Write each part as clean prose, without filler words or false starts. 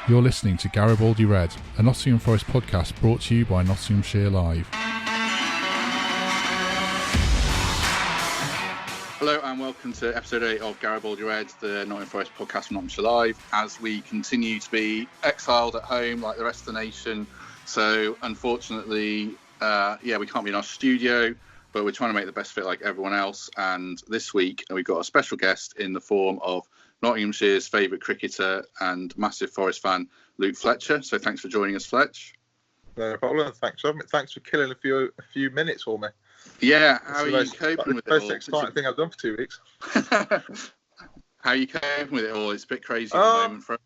You're listening to Garibaldi Red, a Nottingham Forest podcast brought to you by Nottinghamshire Live. Hello and welcome to episode 8 of Garibaldi Red, the Nottingham Forest podcast from Nottinghamshire Live, as we continue to be exiled at home like the rest of the nation. So unfortunately, we can't be in our studio, but we're trying to make the best fit like everyone else. And this week we've got a special guest in the form of Nottinghamshire's favourite cricketer and massive Forest fan, Luke Fletcher. So thanks for joining us, Fletch. No problem. Thanks for killing a few minutes for me. Yeah, how are you coping with it all? It's the most exciting thing I've done for 2 weeks. How are you coping with it all? It's a bit crazy at the moment.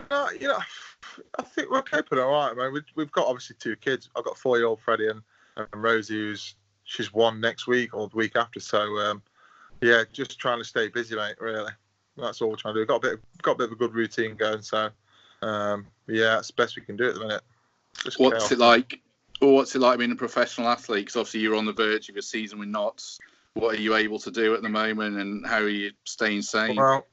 I think we're coping all right. I mean, we've got obviously 2 kids. I've got 4-year-old Freddie and Rosie, she's 1 next week or the week after. So, just trying to stay busy, mate, really. That's all we're trying to do. Got a bit of a good routine going, so it's the best we can do at the minute. What's it like being a professional athlete? Because obviously you're on the verge of your season with Notts. What are you able to do at the moment, and how are you staying sane? Well,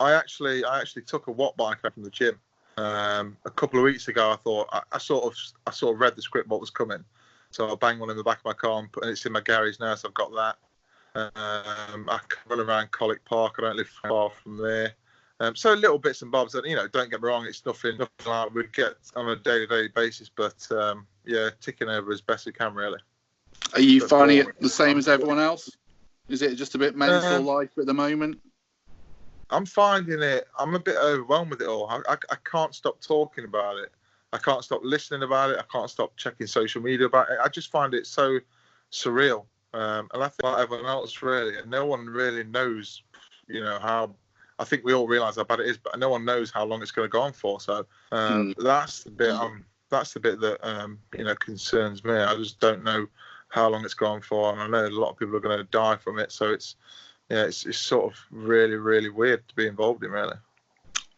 I actually took a watt bike up from the gym a couple of weeks ago. I thought I sort of read the script what was coming, so I banged one in the back of my car and it's in my garage now. So I've got that. I can run around Collick Park. I don't live far from there. So little bits and bobs. And don't get me wrong, it's nothing like we get on a day-to-day basis. But ticking over as best we can, really. Are you finding it the same as everyone else? Is it just a bit mental life at the moment? I'm finding it. I'm a bit overwhelmed with it all. I can't stop talking about it. I can't stop listening about it. I can't stop checking social media about it. I just find it so surreal. And I think like everyone else, really, and no one really knows, how. I think we all realise how bad it is, but no one knows how long it's going to go on for. So that's the bit. That's the bit that concerns me. I just don't know how long it's gone for, and I know a lot of people are going to die from it. So it's sort of really, really weird to be involved in, really.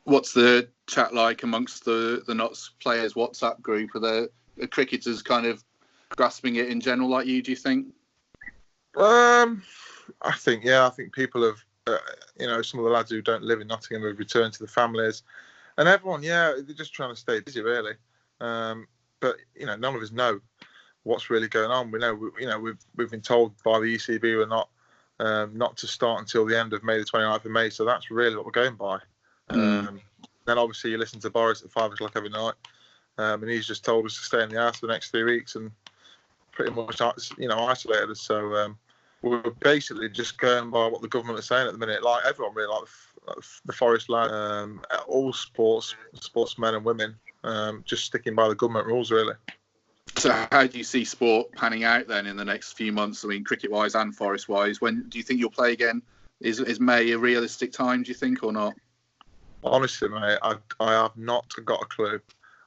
What's the chat like amongst the Notts players WhatsApp group? Are the cricketers kind of grasping it in general like you? Do you think? I think people have, some of the lads who don't live in Nottingham have returned to the families, and everyone, they're just trying to stay busy, really. But none of us know what's really going on. We know, we've been told by the ECB we're not to start until the end of May, the 29th of May. So that's really what we're going by. Then obviously you listen to Boris at 5 o'clock every night, and he's just told us to stay in the house for the next 3 weeks and pretty much, isolated us. So we're basically just going by what the government is saying at the minute. Like everyone, really, like the Forest lad, all sportsmen and women, just sticking by the government rules, really. So how do you see sport panning out then in the next few months? I mean, cricket-wise and Forest-wise. When do you think you'll play again? Is May a realistic time, do you think, or not? Honestly, mate, I have not got a clue.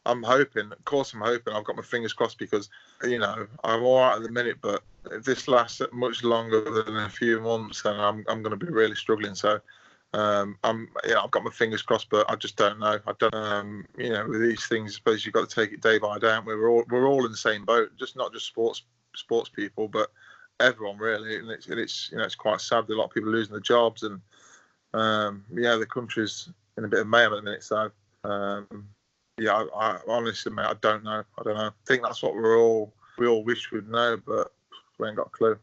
I'm hoping. Of course, I'm hoping. I've got my fingers crossed because, I'm all right at the minute. But if this lasts much longer than a few months, then I'm going to be really struggling. So, I've got my fingers crossed, but I just don't know. I don't. With these things, I suppose you've got to take it day by day. Aren't we? We're all in the same boat. Not just sports people, but everyone really. And it's quite sad that a lot of people are losing their jobs, and the country's in a bit of mayhem at the minute. So. I honestly, mate, I don't know. I think that's what we all wish we'd know, but we ain't got a clue.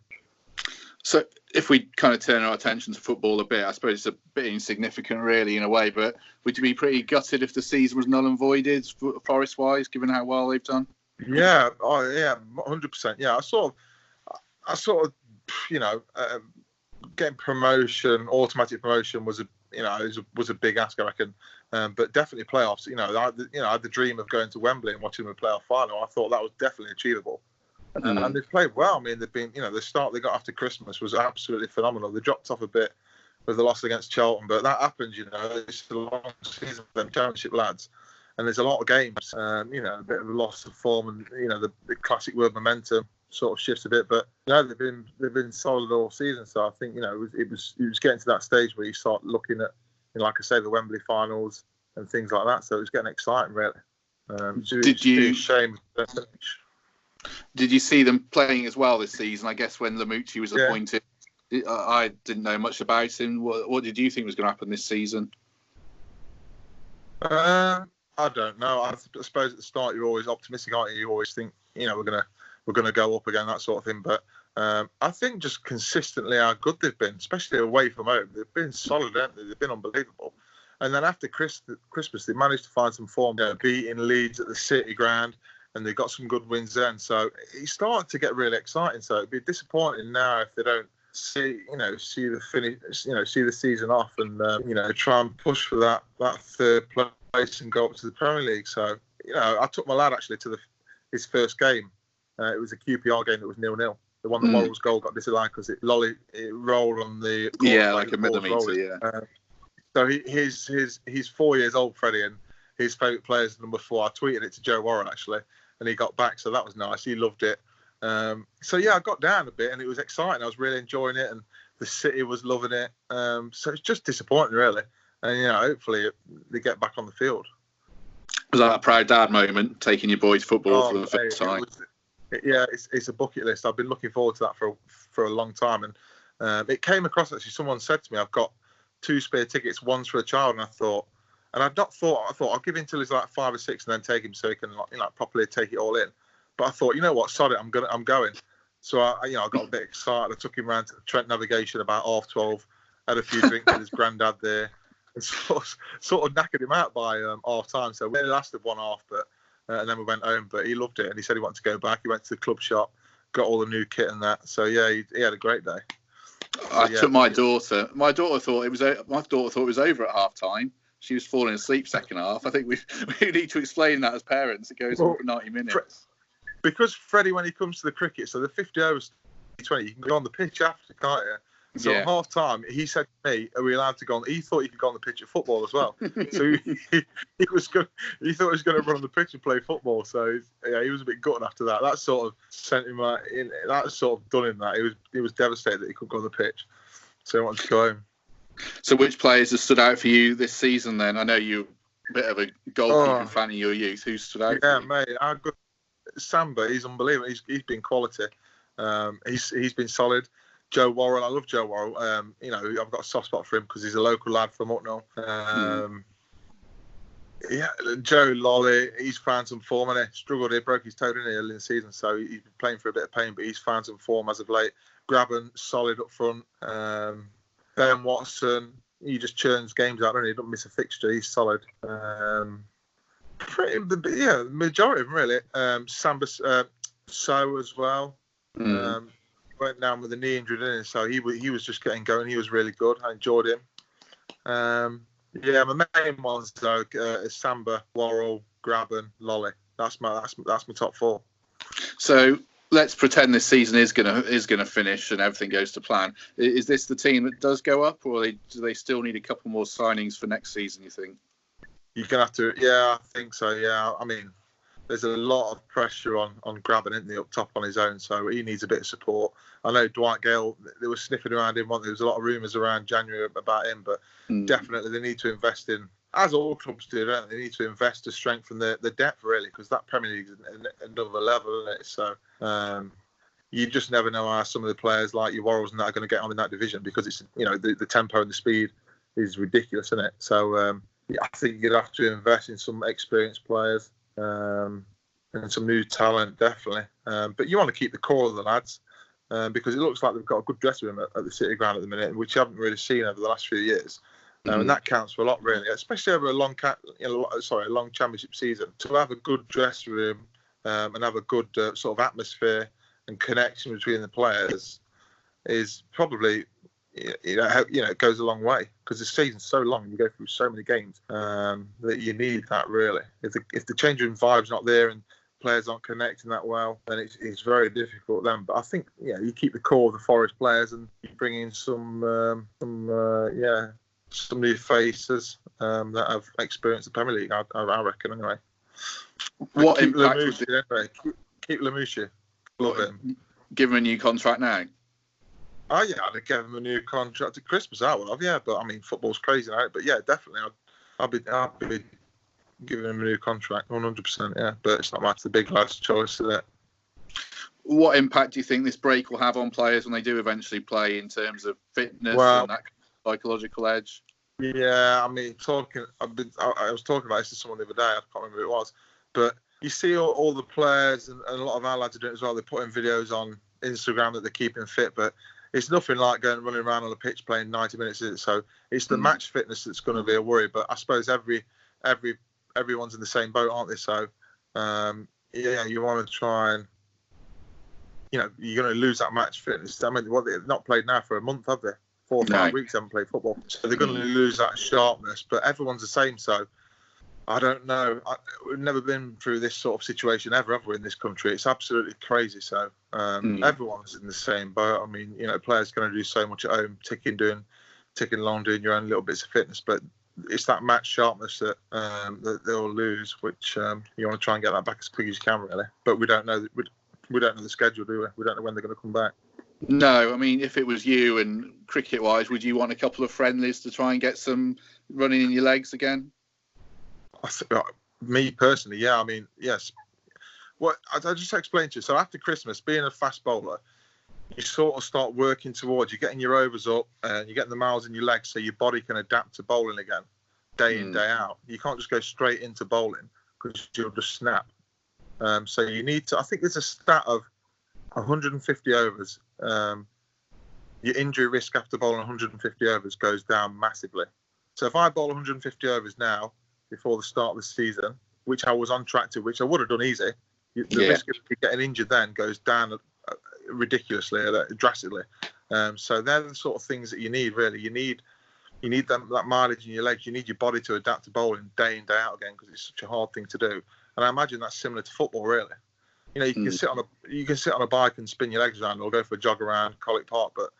So if we kind of turn our attention to football a bit, I suppose it's a bit insignificant really in a way, but would you be pretty gutted if the season was null and voided Forest-wise, given how well they've done? 100%. Yeah, I sort of, getting promotion, automatic promotion was a big ask, I reckon. But definitely playoffs. I had the dream of going to Wembley and watching them a playoff final. I thought that was definitely achievable. And they've played well. I mean, they've been, the start they got after Christmas was absolutely phenomenal. They dropped off a bit with the loss against Charlton, but that happens. It's a long season for them Championship lads, and there's a lot of games. A bit of a loss of form, and the classic word momentum sort of shifts a bit. But they've been solid all season. So I think it was getting to that stage where you start looking at, like I say, the Wembley finals and things like that. So it was getting exciting, really. Did you see them playing as well this season? I guess when Lamucci was appointed, I didn't know much about him. What did you think was going to happen this season? I don't know. I suppose at the start you're always optimistic, aren't you? You always think, we're gonna go up again, that sort of thing. But I think just consistently how good they've been, especially away from home, they've been solid, haven't they? They've been unbelievable. And then after Christmas, they managed to find some form, beating Leeds at the City Ground, and they got some good wins then. So it's starting to get really exciting. So it'd be disappointing now if they don't see the finish, see the season off, and try and push for that third place and go up to the Premier League. So I took my lad actually to his first game. It was a QPR game that was 0-0. The one that Worrell's goal got disallowed because it rolled on the like a millimetre. Yeah. So he's 4 years old, Freddie, and his favourite player is number 4. I tweeted it to Joe Worrell actually, and he got back, so that was nice. He loved it. So yeah, I got down a bit, and it was exciting. I was really enjoying it, and the city was loving it. So it's just disappointing, really. And hopefully they get back on the field. Was that a proud dad moment, taking your boy to football for the first time? It's a bucket list. I've been looking forward to that for a long time, and it came across actually. Someone said to me, "I've got 2 spare tickets, one's for a child," and I thought I'll give him till he's like 5 or 6 and then take him so he can properly take it all in. But I thought, you know what, sod it, I'm going. So I got a bit excited. I took him round to Trent Navigation about 12:30, had a few drinks with his granddad there, and sort of knackered him out by half time. So we only lasted 1 half, but and then we went home. But he loved it, and he said he wanted to go back. He went to the club shop, got all the new kit and that. So yeah, he had a great day. I took my daughter. My daughter thought it was over at half time. She was falling asleep second half. I think we need to explain that as parents. It goes on for 90 minutes. Because Freddie, when he comes to the cricket, so the 50 overs, 20, you can go on the pitch after, can't you? So at half time, he said to me, "Are we allowed to go on?" He thought he could go on the pitch at football as well. So he thought he was going to run on the pitch and play football. So he was a bit gutted after that. That sort of sent him in. That sort of done him that. He was devastated that he couldn't go on the pitch. So he wanted to go home. So which players have stood out for you this season then? I know you're a bit of a goalkeeping fan in your youth. Who stood out for you? Yeah, mate. How good. Samba, he's unbelievable. He's been quality. He's been solid. Joe Worrell, I love Joe Worrell. I've got a soft spot for him because he's a local lad from Hucknall. Joe Lolly, he's found some form, and he struggled. He broke his toe early in the season, so he's been playing for a bit of pain, but he's found some form as of late. Graben, solid up front. Ben Watson, he just churns games out, and he doesn't miss a fixture. He's solid. The majority of them really. Samba So as well. Went down with a knee injury, didn't he? So he was just getting going. He was really good. I enjoyed him. My main ones though is Samba, Worrell, Graben, Lolly. That's my top 4. So let's pretend this season is gonna finish and everything goes to plan. Is this the team that does go up, or do they still need a couple more signings for next season, you think? You're going to have to... Yeah, I think so, yeah. I mean, there's a lot of pressure on Graben, isn't he, up top on his own, so he needs a bit of support. I know Dwight Gale, they were sniffing around him. There was a lot of rumours around January about him, but definitely they need to invest in, as all clubs do, don't they? They need to invest to strengthen the depth, really, because that Premier League is another level, isn't it? So you just never know how some of the players like your Worrells and that are going to get on in that division, because it's the tempo and the speed is ridiculous, isn't it? So... I think you'd have to invest in some experienced players and some new talent, definitely. But you want to keep the core of the lads because it looks like they've got a good dressing room at the City Ground at the minute, which you haven't really seen over the last few years. And that counts for a lot, really, especially over a long championship season. To have a good dressing room and have a good sort of atmosphere and connection between the players is probably... it goes a long way because the season's so long. You go through so many games that you need that, really. If the change room vibe's not there and players aren't connecting that well, then it's very difficult then. But I think you keep the core of the Forest players and you bring in some new faces that have experienced the Premier League. I reckon anyway. What keep impact? Keep Lamouche. Love him. Give him a new contract now. Oh yeah, I'd give him a new contract at Christmas. I would have, yeah. But I mean, football's crazy now. But yeah, definitely, I'd be giving him a new contract, 100%. Yeah, but it's not much the big lad's choice, is it? What impact do you think this break will have on players when they do eventually play in terms of fitness and that psychological edge? Yeah, I mean, I was talking about this to someone the other day. I can't remember who it was, but you see all the players and a lot of our lads are doing it as well. They're putting videos on Instagram that they're keeping fit, but it's nothing like going running around on the pitch playing 90 minutes. Is it? So it's the match fitness that's going to be a worry. But I suppose everyone's in the same boat, aren't they? So yeah, you want to try and you're going to lose that match fitness. I mean, they've not played now for a month, have they? 4 or 5 weeks haven't played football, so they're going to lose that sharpness. But everyone's the same, so I don't know. We've never been through this sort of situation ever in this country. It's absolutely crazy. So everyone's in the same boat. I mean, players going to do so much at home, ticking along, doing your own little bits of fitness, but it's that match sharpness that they'll lose, which you want to try and get that back as quick as you can, really. But we don't know. We don't know the schedule, do we? We don't know when they're going to come back. No, I mean, if it was you and cricket-wise, would you want a couple of friendlies to try and get some running in your legs again? Me personally, yeah. I mean, yes. Well, I'll just explain to you. So after Christmas, being a fast bowler, you sort of start working towards, you're getting your overs up and you're getting the miles in your legs so your body can adapt to bowling again, day in, day out. You can't just go straight into bowling because you'll just snap. So you need to, I think there's a stat of 150 overs. Your injury risk after bowling 150 overs goes down massively. So if I bowl 150 overs now, before the start of the season, which I was on track to, which I would have done easy, the risk of getting injured then goes down ridiculously, drastically. So they're the sort of things that you need, really. You need that mileage in your legs. You need your body to adapt to bowling day in, day out again, because it's such a hard thing to do. And I imagine that's similar to football, really. You can sit on a bike and spin your legs around, or go for a jog around Colwick Park, but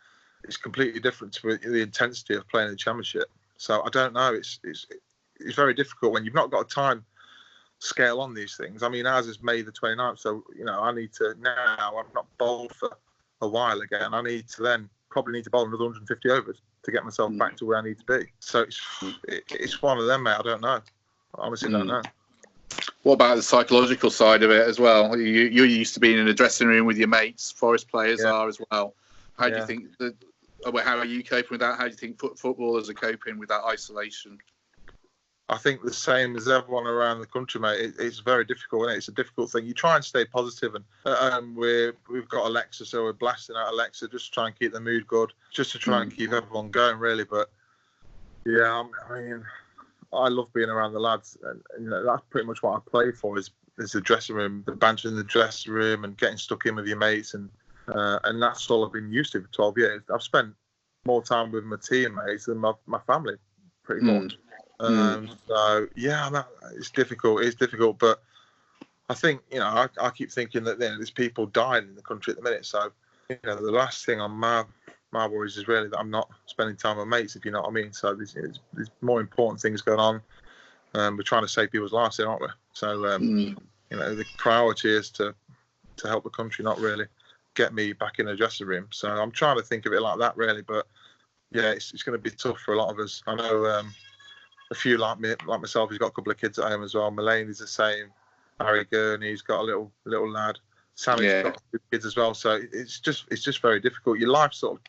it's completely different to the intensity of playing in the Championship. So I don't know. It's very difficult when you've not got a time scale on these things. I mean, ours is May the 29th, so I need to now. I've not bowled for a while again. I need to probably bowl another 150 overs to get myself back to where I need to be. So it's one of them, mate. I don't know. I honestly don't know. What about the psychological side of it as well? You're used to being in a dressing room with your mates. Forest players are as well. How do you think how are you coping with that? How do you think footballers are coping with that isolation? I think the same as everyone around the country, mate. It's very difficult, isn't it? It's a difficult thing. You try and stay positive, and we've got Alexa, so we're blasting out Alexa just to try and keep the mood good, just to try and keep everyone going, really. But yeah, I mean, I love being around the lads, and that's pretty much what I play for. Is the dressing room, the banter in the dressing room, and getting stuck in with your mates, and that's all I've been used to for 12 years. I've spent more time with my teammates than my family, pretty much. So yeah, it's difficult. It's difficult, but I think I keep thinking that there's people dying in the country at the minute. So the last thing on my worries is really that I'm not spending time with mates, if you know what I mean. So there's more important things going on. We're trying to save people's lives here, aren't we? So the priority is to help the country, not really get me back in the dressing room. So I'm trying to think of it like that, really. But yeah, it's going to be tough for a lot of us. I know. A few like myself, he's got a couple of kids at home as well. Mulaney's the same. Harry Gurney's got a little lad. Sammy's got 2 kids as well. So it's just very difficult. Your life sort of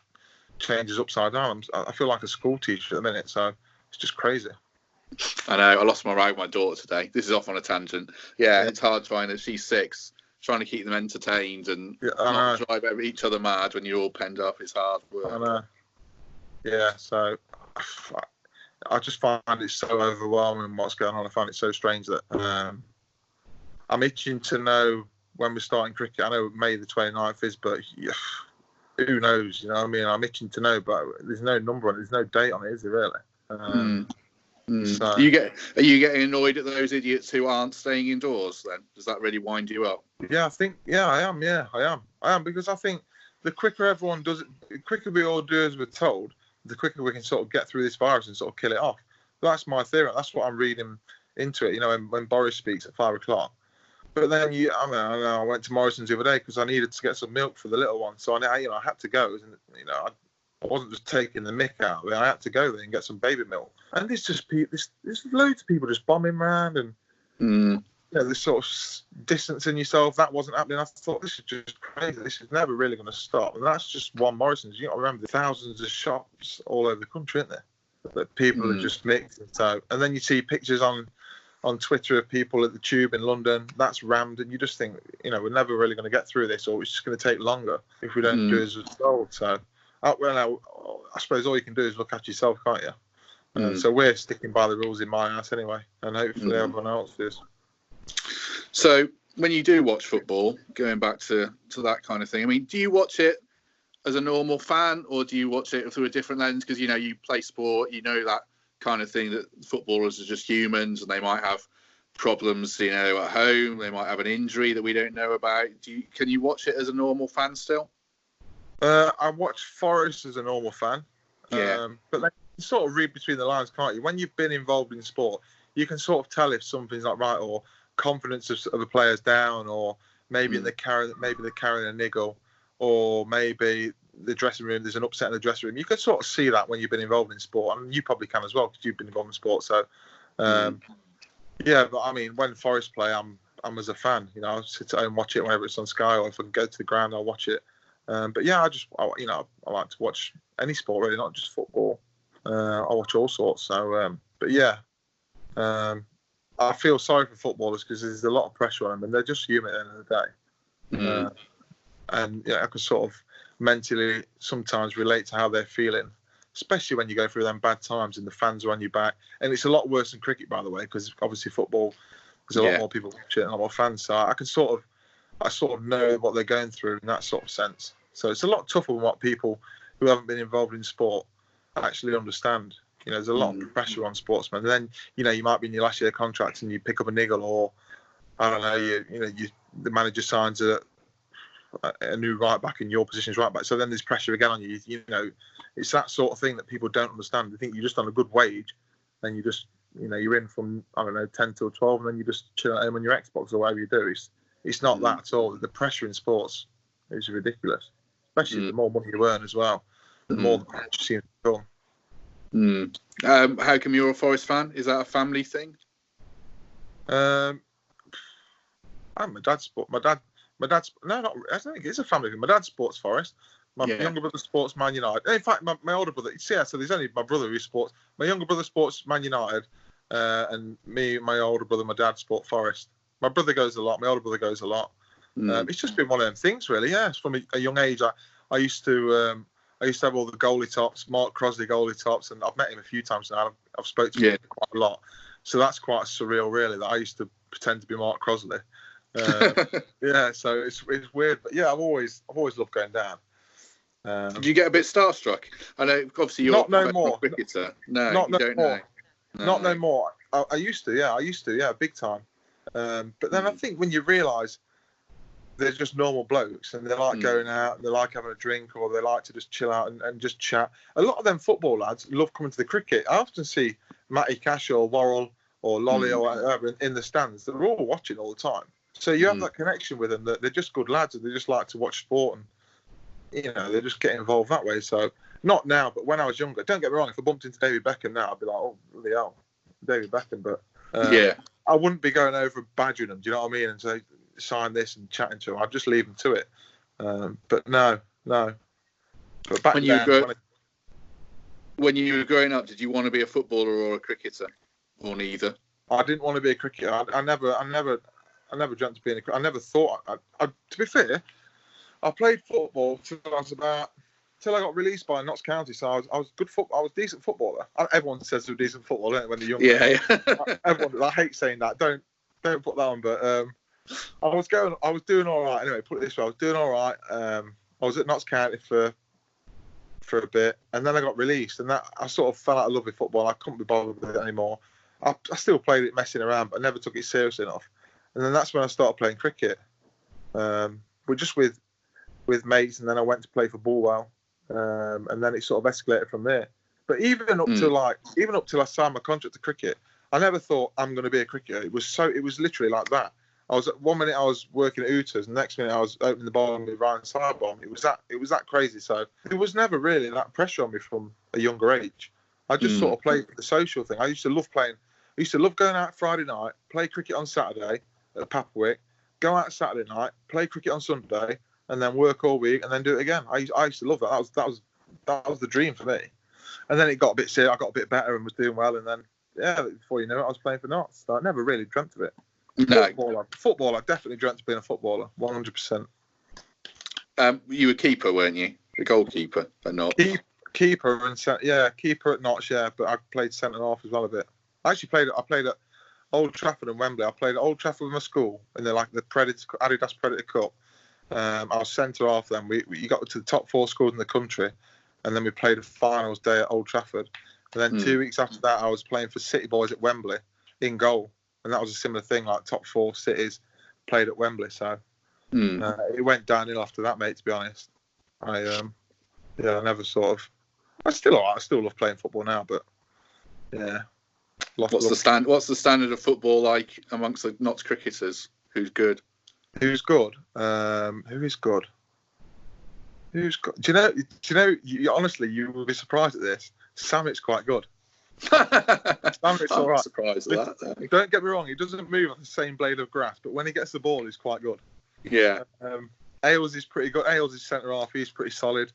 changes upside down. I feel like a school teacher at the minute, so it's just crazy. I know. I lost my ride with my daughter today. This is off on a tangent. Yeah, it's hard she's 6, trying to keep them entertained and not drive each other mad when you're all penned up. It's hard work. I know. Yeah, so I just find it so overwhelming what's going on. I find it so strange that I'm itching to know when we're starting cricket. I know May the 29th is, but who knows? You know what I mean? I'm itching to know, but there's no number on it. There's no date on it, is there really? So, are you getting annoyed at those idiots who aren't staying indoors then? Does that really wind you up? Yeah, I am. Yeah, I am because I think the quicker everyone does it, the quicker we all do as we're told, the quicker we can sort of get through this virus and sort of kill it off. That's my theory. That's what I'm reading into it. When Boris speaks at 5 o'clock. But then I went to Morrison's the other day because I needed to get some milk for the little one. So I had to go. I wasn't just taking the mick out of it. I had to go there and get some baby milk. And there's loads of people just bombing around and this sort of distancing yourself. That wasn't happening. I thought this is just crazy. This is never really going to stop. And that's just one Morrison's. You got to remember the thousands of shops all over the country, isn't there? that people are just mixing. So, and then you see pictures on Twitter of people at the Tube in London, that's rammed, and you just think, we're never really going to get through this, or it's just going to take longer if we don't do as we're told. So, I suppose all you can do is look after yourself, can't you? So we're sticking by the rules in my house anyway, and hopefully everyone else is. So, when you do watch football, going back to that kind of thing, I mean, do you watch it as a normal fan, or do you watch it through a different lens? Because, you play sport, that kind of thing, that footballers are just humans and they might have problems, at home. They might have an injury that we don't know about. Can you watch it as a normal fan still? I watch Forest as a normal fan. Yeah. But then you sort of read between the lines, can't you? When you've been involved in sport, you can sort of tell if something's not right, or confidence of the players down, or maybe they're carrying a niggle, or maybe the dressing room, there's an upset in the dressing room. You can sort of see that when you've been involved in sport. I mean, you probably can as well, because you've been involved in sport. So, yeah, but I mean, when Forest play, I'm as a fan. I sit at home and watch it whenever it's on Sky, or if I can go to the ground, I'll watch it. But yeah, I like to watch any sport, really, not just football. I watch all sorts. So, but yeah, I feel sorry for footballers, because there's a lot of pressure on them, and they're just human at the end of the day. And I can sort of mentally sometimes relate to how they're feeling, especially when you go through them bad times and the fans are on your back. And it's a lot worse than cricket, by the way, because obviously football, there's a lot more people watching it and a lot more fans. So I sort of know what they're going through in that sort of sense. So it's a lot tougher than what people who haven't been involved in sport actually understand. There's a lot of pressure on sportsmen. And then, you might be in your last year contract and you pick up a niggle, or I don't know, the manager signs a new right back in your position as right back. So then there's pressure again on you. It's that sort of thing that people don't understand. They think you're just on a good wage, and you just, you're in from, I don't know, 10 till 12, and then you just chill at home on your Xbox or whatever you do. It's not that at all. The pressure in sports is ridiculous, especially the more money you earn as well, the more the pressure seems to come. How come you're a Forest fan? Is that a family thing? I'm my dad's sport. My dad's no, not. I don't think it's a family thing. My dad's sports Forest. My younger brother sports Man United. In fact, my older brother. So there's only my brother who sports. My younger brother sports Man United, and me, my older brother, my dad sport Forest. My brother goes a lot. My older brother goes a lot. It's just been one of them things, really. Yeah, from a young age. I used to have all the goalie tops, Mark Crosley goalie tops, and I've met him a few times now. I've spoken to him quite a lot. So that's quite surreal, really, that I used to pretend to be Mark Crosley. So it's weird, but yeah, I've always loved going down. Did you get a bit starstruck? I know, obviously, you're not no more. Cricketer. No, not you no don't more. know. Not no more. I used to, big time. But then I think when you realise they're just normal blokes, and they like going out, and they like having a drink, or they like to just chill out and just chat. A lot of them football lads love coming to the cricket. I often see Matty Cash or Worrell or Lolly or whatever in the stands. They're all watching all the time. So you have that connection with them, that they're just good lads, and they just like to watch sport, and they just get involved that way. So not now, but when I was younger, don't get me wrong, if I bumped into David Beckham now, I'd be like, oh, bloody hell, David Beckham. But I wouldn't be going over and badgering them, do you know what I mean, and say, sign this and chatting to them. I'd just leave them to it. But no. But back when you were growing up, did you want to be a footballer or a cricketer, or neither? I didn't want to be a cricketer. I never dreamt of being a cricketer. I never thought. To be fair, I played football till I got released by Notts County. So I was good football. I was a decent footballer. Everyone says they're a decent footballer, don't they, when they're young? Yeah. Everyone. I hate saying that. Don't put that on. But I was doing all right. Anyway, put it this way, I was doing all right. I was at Notts County for a bit, and then I got released, and that I sort of fell out of love with football. I couldn't be bothered with it anymore. I still played it messing around, but I never took it seriously enough. And then that's when I started playing cricket, but just with mates. And then I went to play for Bulwell, and then it sort of escalated from there. But even up till I signed my contract to cricket, I never thought I'm going to be a cricketer. It was literally like that. I was 1 minute I was working at Hooters, and the next minute I was opening the bar with Ryan Sidebomb. It was that crazy. So there was never really that pressure on me from a younger age. I just sort of played the social thing. I used to love playing. I used to love going out Friday night, play cricket on Saturday at Papwick, go out Saturday night, play cricket on Sunday, and then work all week and then do it again. I used to love that. That was the dream for me. And then it got a bit serious. I got a bit better and was doing well. And then, before you know it, I was playing for Notts. So I never really dreamt of it. No. Football, I definitely dreamt of being a footballer, 100%. You were keeper, weren't you? The goalkeeper at Notts. Keeper at Notts, but I played centre half as well a bit. I played at Old Trafford and Wembley. I played at Old Trafford with my school in the Adidas Predator Cup. I was centre half then. We got to the top 4 schools in the country, and then we played a finals day at Old Trafford. And then 2 weeks after that, I was playing for City Boys at Wembley in goal, and that was a similar thing. Like top 4 cities played at Wembley, so it went downhill after that, mate. To be honest, I never sort of. I still love playing football now, but yeah. What's the standard of football like amongst the Notts cricketers? Who's good? Who is good? Who is good? Who's good? Do you know? Honestly, you will be surprised at this. Samit's quite good. Samit's all right. Surprised at that. Don't get me wrong. He doesn't move on the same blade of grass, but when he gets the ball, he's quite good. Yeah. Ailes is pretty good. Ailes is centre half. He's pretty solid.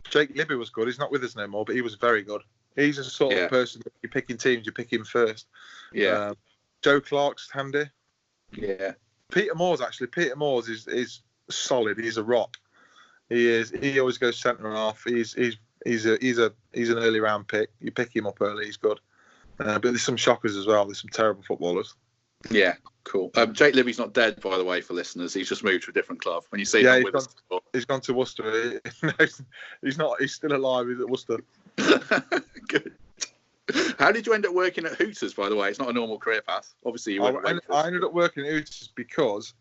Jake Libby was good. He's not with us no more, but he was very good. He's a sort of person that you're picking teams, you pick him first. Yeah. Joe Clark's handy. Yeah. Peter Moores is solid. He's a rock. He always goes centre half. He's an early round pick. You pick him up early, he's good. But there's some shockers as well. There's some terrible footballers. Yeah, cool. Jake Libby's not dead, by the way, for listeners. He's just moved to a different club. When you see him with us, he's gone to Worcester. He's not. He's still alive. He's at Worcester. Good. How did you end up working at Hooters, by the way? It's not a normal career path. Obviously, you went. I ended up working at Hooters because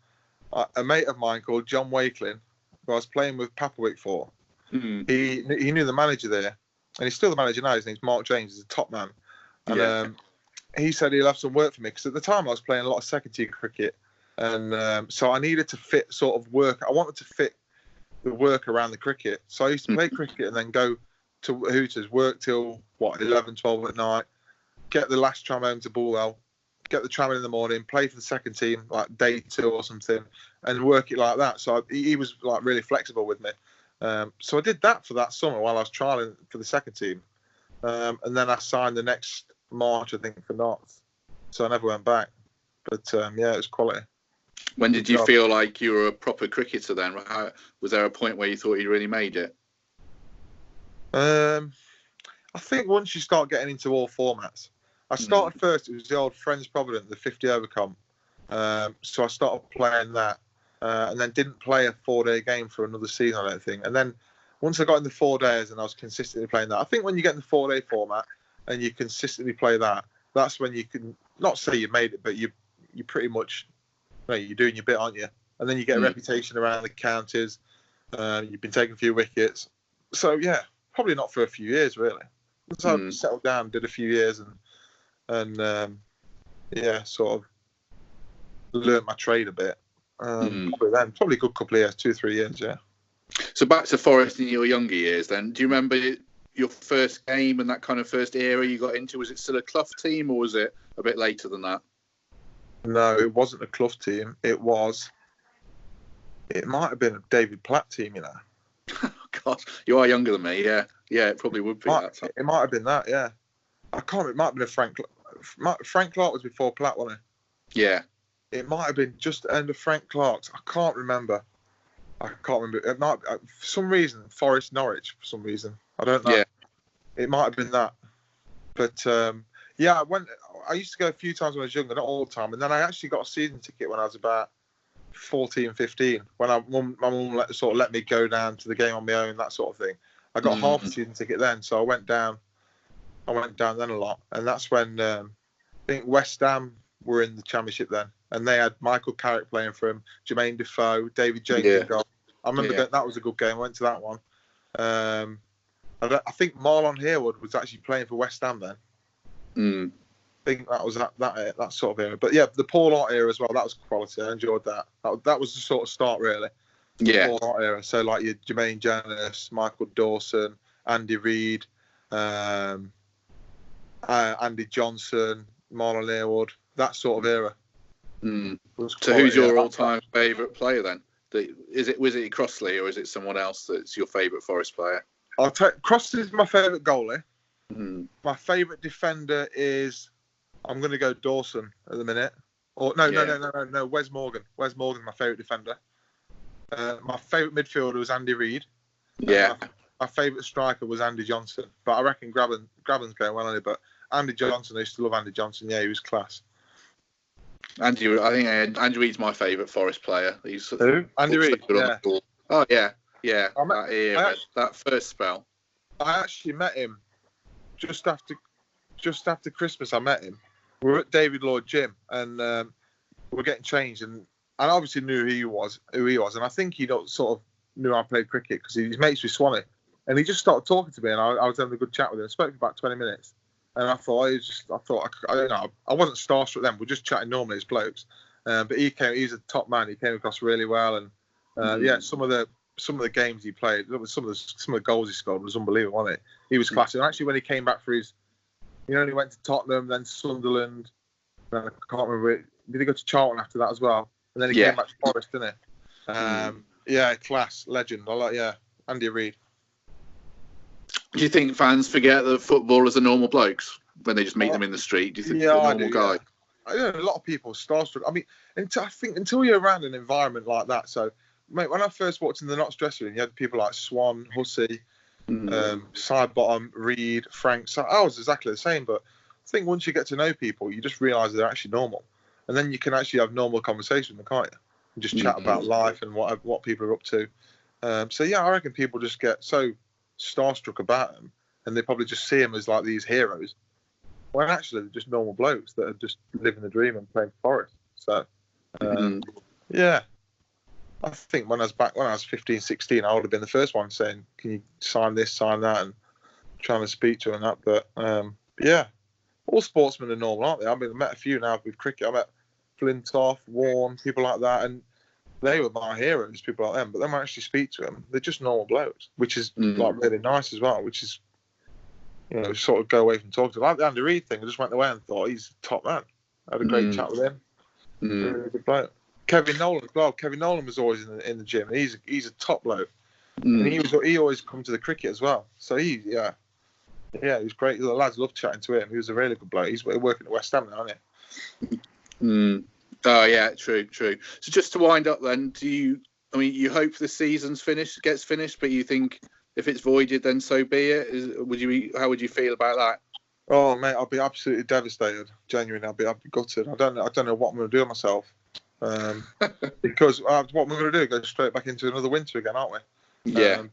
a mate of mine called John Wakelin, who I was playing with Papawick for, he knew the manager there, and he's still the manager now. His name's Mark James. He's a top man. And he said he'll have some work for me because at the time I was playing a lot of second tier cricket, and so I needed to fit sort of work. I wanted to fit the work around the cricket. So I used to play cricket and then go to Hooters, work till 11, 12 at night, get the last tram home to Bullwell, get the tram in the morning, play for the second team like day 2 or something, and work it like that. So he was like really flexible with me. So I did that for that summer while I was trialing for the second team, and then I signed the next March, I think, for Notts. So I never went back. But it was quality. When did you feel like you were a proper cricketer then? Was there a point where you thought you really made it? I think once you start getting into all formats. I started first, it was the old Friends Provident, the 50 over comp. So I started playing that, and then didn't play a 4-day game for another season, I don't think. And then once I got in the 4 days and I was consistently playing that, I think when you get in the 4-day format and you consistently play that, that's when you can not say you made it, but you pretty much, you're doing your bit, aren't you? And then you get a reputation around the counties. You've been taking a few wickets. So yeah, probably not for a few years really. So I settled down, did a few years, and sort of learnt my trade a bit. Probably a good couple of years, 2-3 years, yeah. So back to Forest in your younger years then. Do you remember your first game and that kind of first era you got into? Was it still a Clough team or was it a bit later than that? No, it wasn't a Clough team. It might have been a David Platt team, you know. Oh, God, you are younger than me, yeah. Yeah, it probably would be that time. It might have been that, yeah. I can't remember. It might have been a Frank Clark was before Platt, wasn't he? Yeah. It might have been just the end of Frank Clark's. I can't remember. It might, for some reason, Forest Norwich, for some reason. I don't know. Yeah. It might have been that. But, I used to go a few times when I was younger, not all the time. And then I actually got a season ticket when I was about 14, 15, when my mum let me go down to the game on my own, that sort of thing. I got half a season ticket then, so I went down then a lot. And that's when I think West Ham were in the Championship then. And they had Michael Carrick playing for him, Jermaine Defoe, David James in goal. I remember that was a good game. I went to that one. I think Marlon Harewood was actually playing for West Ham then. I think that was that sort of era. But yeah, the Paul Hart era as well, that was quality. I enjoyed that. That was the sort of start, really. Yeah. The Paul Hart era. So like your Jermaine Jonas, Michael Dawson, Andy Reid, Andy Johnson, Marlon Harewood, that sort of era. So who's your all-time favourite player then? Was it Crossley or is it someone else that's your favourite Forest player? I'll take Cross is my favourite goalie. Mm. My favourite defender is, I'm going to go Dawson at the minute. Or no, Wes Morgan. Wes Morgan's my favourite defender. My favourite midfielder was Andy Reid. Yeah. My favourite striker was Andy Johnson. But I reckon Graben's going well on it. But Andy Johnson, I used to love Andy Johnson. Yeah, he was class. I think Andy Reid's my favourite Forest player. Who? Andy Reid. Yeah. Oh yeah. That first spell. I actually met him just after Christmas. I met him. We were at David Lloyd Gym, and we were getting changed, and I obviously knew who he was, and I think he sort of knew I played cricket because he's mates with Swanee, and he just started talking to me, and I was having a good chat with him. I spoke for about 20 minutes, and I wasn't starstruck then. We're just chatting normally as blokes, but he's a top man. He came across really well, and some of the games he played, some of the goals he scored was unbelievable, wasn't it? He was classy. And actually, when he came back for his, he went to Tottenham, then Sunderland. Then I can't remember. Did he go to Charlton after that as well? And then he came back to Forest, didn't he? Yeah, class, legend. Andy Reid. Do you think fans forget that footballers are normal blokes when they just meet them in the street? Do you think they're a normal guy? Yeah. I know a lot of people are starstruck. I mean, until you're around an environment like that. So, mate, when I first walked in the Notts dressing room, you had people like Swan, Hussey, Sidebottom, Reid, Frank. So I was exactly the same. But I think once you get to know people, you just realise they're actually normal. And then you can actually have normal conversation with them, can't you? And just chat about life and what people are up to. I reckon people just get so starstruck about them, and they probably just see them as like these heroes, when actually they're just normal blokes that are just living the dream and playing for Forest. So, I think when I was 15, 16, I would have been the first one saying, can you sign this, sign that, and trying to speak to them and that. But, all sportsmen are normal, aren't they? I mean, I met a few now with cricket. I met Flintoff, Warren, people like that, and they were my heroes, people like them. But then when I actually speak to them, they're just normal blokes, which is like really nice as well, which is, sort of go away from talking to them. Like the Andy Reid thing, I just went away and thought, he's a top man. I had a great chat with him. Really good bloke. Kevin Nolan as well. Kevin Nolan was always in the gym. He's a top bloke. And he always come to the cricket as well. So he was great. The lads loved chatting to him. He was a really good bloke. He's working at West Ham now, isn't he? Oh yeah, true. So just to wind up then, you hope the season's gets finished, but you think if it's voided, then so be it. How would you feel about that? Oh mate, I'll be absolutely devastated. Genuinely, I'll be gutted. I don't know what I'm going to do with myself. Because what we're going to do, go straight back into another winter again, aren't we? Yeah.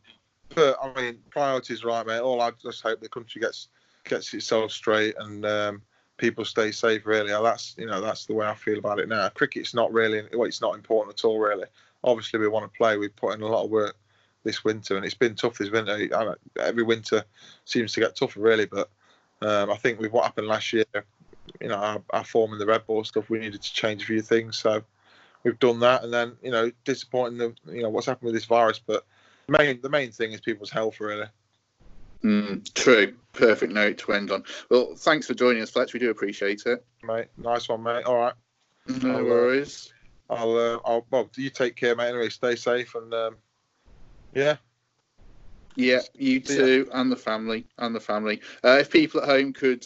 But I mean, priorities right, mate. I just hope the country gets itself straight and people stay safe. Really, that's the way I feel about it now. Cricket's not really, it's not important at all, really. Obviously, we want to play. We've put in a lot of work this winter, and it's been tough this winter. Every winter seems to get tougher, really. But I think with what happened last year, our form in the red ball stuff, we needed to change a few things. So we've done that, and then disappointing what's happened with this virus, but the main thing is people's health, really. True. Perfect note to end on. Well, thanks for joining us, Fletch. We do appreciate it, mate. Nice one, mate. All right. No worries. You take care, mate. Anyway, stay safe, and Yeah, you too, and the family. If people at home could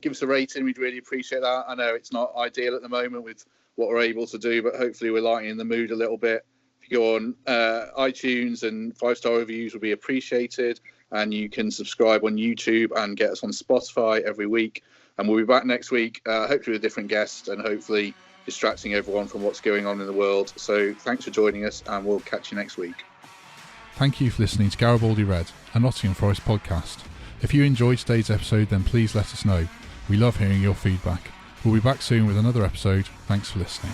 give us a rating, we'd really appreciate that. I know it's not ideal at the moment with what we're able to do, but hopefully we're lightening the mood a little bit. If you go on iTunes, and 5-star reviews will be appreciated, and you can subscribe on YouTube and get us on Spotify every week. And we'll be back next week, hopefully with a different guest, and hopefully distracting everyone from what's going on in the world. So thanks for joining us, and we'll catch you next week. Thank you for listening to Garibaldi Red, a Nottingham Forest podcast. If you enjoyed today's episode, then please let us know. We love hearing your feedback. We'll be back soon with another episode. Thanks for listening.